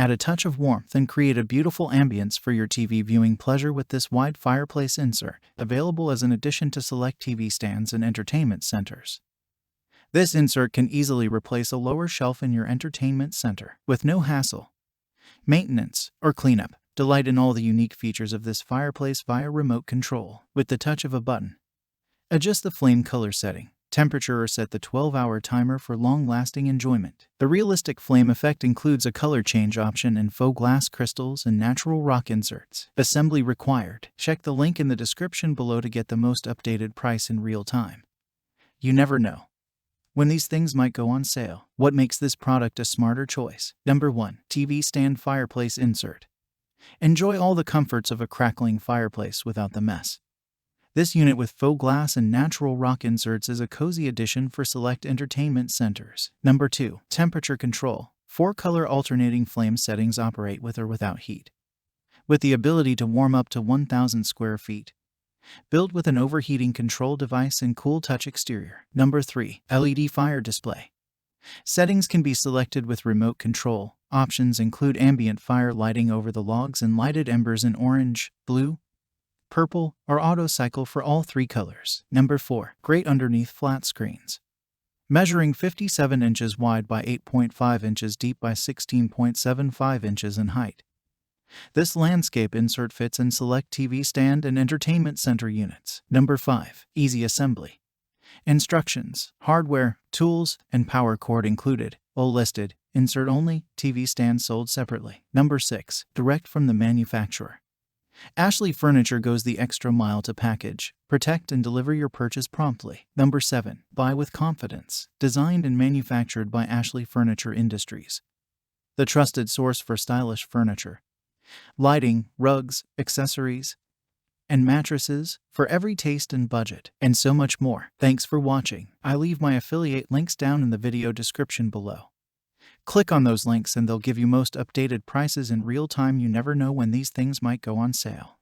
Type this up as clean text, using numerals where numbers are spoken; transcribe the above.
Add a touch of warmth and create a beautiful ambience for your TV viewing pleasure with this wide fireplace insert, available as an addition to select TV stands and entertainment centers. This insert can easily replace a lower shelf in your entertainment center, with no hassle, maintenance, or cleanup. Delight in all the unique features of this fireplace via remote control, with the touch of a button. Adjust the flame color setting, temperature, or set the 12-hour timer for long-lasting enjoyment. The realistic flame effect includes a color change option and faux glass crystals and natural rock inserts. Assembly required. Check the link in the description below to get the most updated price in real time. You never know when these things might go on sale. What makes this product a smarter choice? Number 1. TV Stand Fireplace Insert. Enjoy all the comforts of a crackling fireplace without the mess. This unit with faux glass and natural rock inserts is a cozy addition for select entertainment centers. Number 2. Temperature control. 4-color alternating flame settings operate with or without heat, with the ability to warm up to 1,000 square feet. Built with an overheating control device and cool touch exterior. Number 3. LED fire display. Settings can be selected with remote control. Options include ambient fire lighting over the logs and lighted embers in orange, blue, purple, or auto cycle for all 3 colors. Number 4. Great underneath flat screens. Measuring 57 inches wide by 8.5 inches deep by 16.75 inches in height. This landscape insert fits in select TV stand and entertainment center units. Number 5. Easy assembly. Instructions, hardware, tools, and power cord included. All listed. Insert only. TV stand sold separately. Number 6. Direct from the manufacturer. Ashley Furniture goes the extra mile to package, protect, and deliver your purchase promptly. Number 7. Buy with confidence. Designed and manufactured by Ashley Furniture Industries, the trusted source for stylish furniture, lighting, rugs, accessories, and mattresses for every taste and budget, and so much more. Thanks for watching. I leave my affiliate links down in the video description below. Click on those links and they'll give you most updated prices in real time. You never know when these things might go on sale.